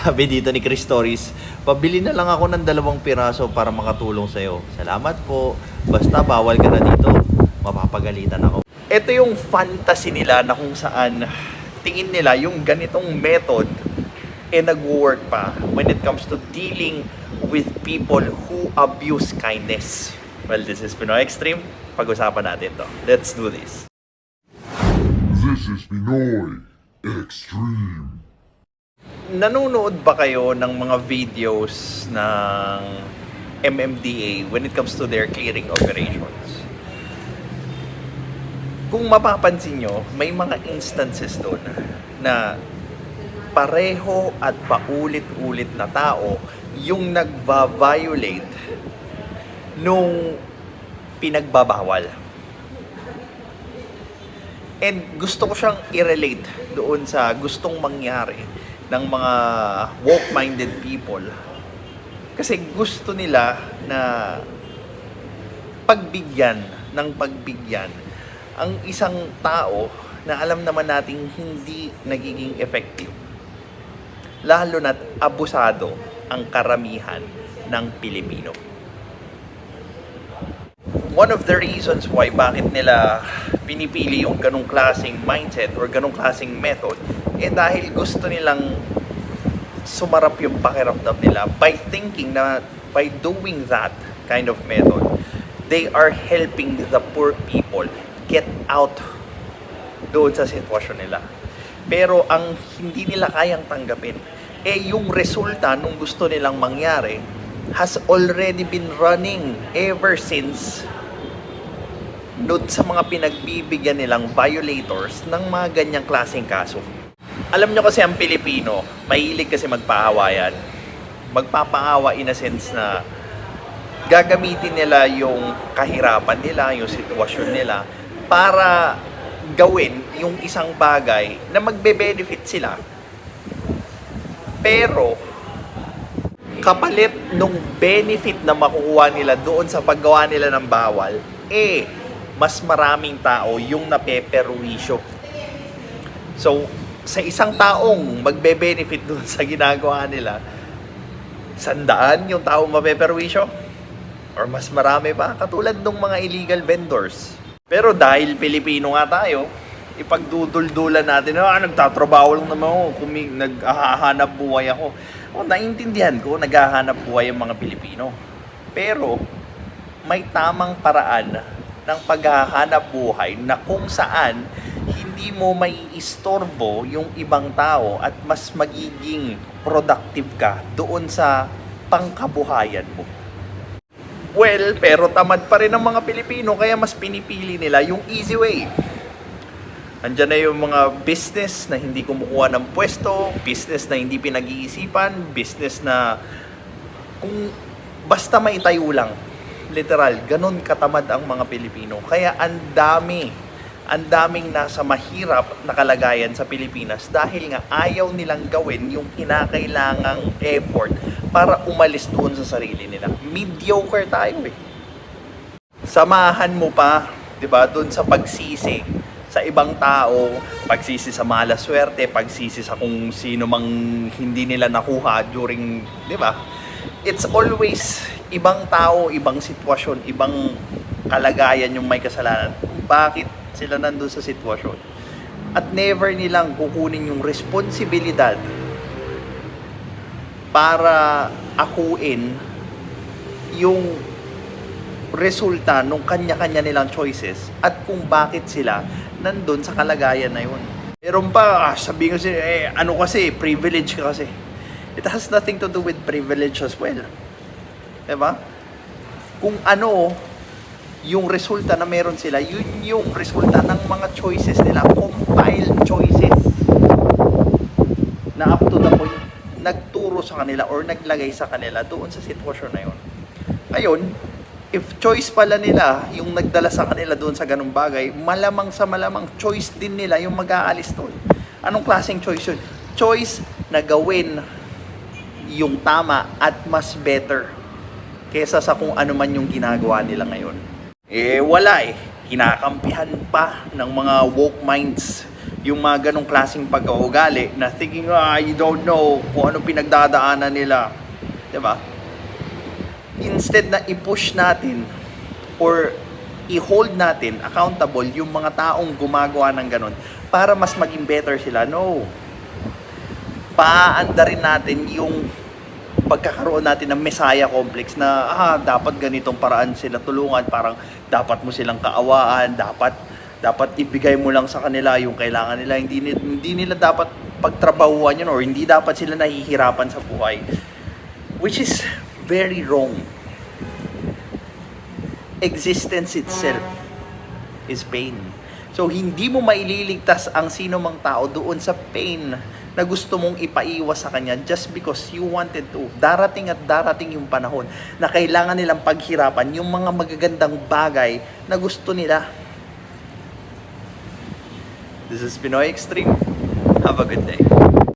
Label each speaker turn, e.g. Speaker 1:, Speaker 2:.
Speaker 1: Sabi dito ni Chris Torres, pabili na lang ako ng 2 piraso para makatulong sa'yo. Salamat po. Basta bawal ka na dito. Mapapagalitan ako. Ito yung fantasy nila na kung saan tingin nila yung ganitong method nag-work pa when it comes to dealing with people who abuse kindness. Well, this is Pinoy Extreme. Pag-usapan natin to. Let's do this.
Speaker 2: This is Pinoy Extreme.
Speaker 1: Nanonood ba kayo ng mga videos ng MMDA when it comes to their clearing operations? Kung mapapansin nyo, may mga instances doon na pareho at paulit-ulit na tao yung nagva-violate nung pinagbabawal. And gusto ko siyang i-relate doon sa gustong mangyari ng mga woke-minded people. Kasi gusto nila na pagbigyan ang isang tao na alam naman nating hindi nagiging effective. Lalo na't abusado ang karamihan ng Pilipino. One of the reasons why bakit nila pinipili yung ganong klaseng mindset or ganong klaseng method dahil gusto nilang sumarap yung pakiramdam nila by thinking na by doing that kind of method, they are helping the poor people get out doon sa sitwasyon nila. Pero ang hindi nila kayang tanggapin, yung resulta nung gusto nilang mangyari has already been running ever since doon sa mga pinagbibigyan nilang violators ng mga ganyang klaseng kaso. Alam nyo kasi ang Pilipino, mahilig kasi magpaawayan. Magpapaawa in a sense na gagamitin nila yung kahirapan nila, yung sitwasyon nila para gawin yung isang bagay na magbe-benefit sila. Pero kapalit nung benefit na makukuha nila doon sa paggawa nila ng bawal, mas maraming tao yung napeperwisyo. So, sa isang taong magbe-benefit doon sa ginagawa nila, 100 yung taong mapeperwisyo? Or mas marami pa? Katulad ng mga illegal vendors. Pero dahil Pilipino nga tayo, ipagduduldulan natin, nagtatrabaho lang naman ako, naghahanap buhay ako. Naiintindihan ko, naghahanap buhay ang mga Pilipino. Pero, may tamang paraan ng paghahanap buhay na kung saan hindi mo may istorbo yung ibang tao at mas magiging productive ka doon sa pangkabuhayan mo. Well, pero tamad pa rin ang mga Pilipino kaya mas pinipili nila yung easy way. Andiyan na yung mga business na hindi kumukuha ng pwesto, business na hindi pinag-iisipan, business na kung basta maitayo lang. Literal, ganun katamad ang mga Pilipino. Kaya ang daming nasa mahirap na kalagayan sa Pilipinas dahil nga ayaw nilang gawin yung kinakailangang effort para umalis doon sa sarili nila. Mediocre tayo Samahan mo pa, 'di ba, doon sa pagsisi sa ibang tao, pagsisi sa mala swerte, pagsisi sa kung sino mang hindi nila nakuha during, 'di ba? It's always ibang tao, ibang sitwasyon, ibang kalagayan yung may kasalanan. Bakit sila nandun sa sitwasyon? At never nilang kukunin yung responsibilidad para akuin yung resulta ng kanya-kanya nilang choices at kung bakit sila nandun sa kalagayan na yun. Meron pa, sabihin kasi, ano kasi, privilege ka kasi. It has nothing to do with privilege as well. Diba? Kung ano yung resulta na meron sila, yun yung resulta ng mga choices nila, compiled choices na up to the point nagturo sa kanila or naglagay sa kanila doon sa sitwasyon na yun. Ngayon, if choice pala nila yung nagdala sa kanila doon sa ganung bagay, malamang sa malamang choice din nila yung mag-aalis doon. Anong klaseng choice yun? Choice na gawin yung tama at mas better kesa sa kung ano man yung ginagawa nila ngayon. Wala Kinakampihan pa ng mga woke minds yung mga ganong klaseng pagkaugali na thinking, you don't know kung anong pinagdadaanan nila. Diba? Instead na i-push natin or i-hold natin accountable yung mga taong gumagawa ng ganon para mas maging better sila. No. Paanda rin natin yung pagkakaroon natin ng Messiah complex na dapat ganitong paraan sila tulungan, parang dapat mo silang kaawaan, dapat ibigay mo lang sa kanila yung kailangan nila, hindi nila dapat pagtrabahuan yun, or hindi dapat sila nahihirapan sa buhay, which is very wrong. Existence itself is pain. So hindi mo maililigtas ang sino mang tao doon sa pain na gusto mong ipaiwas sa kanya just because you wanted to. Darating at darating yung panahon na kailangan nilang paghirapan yung mga magagandang bagay na gusto nila. This is Pinoy Extreme. Have a good day.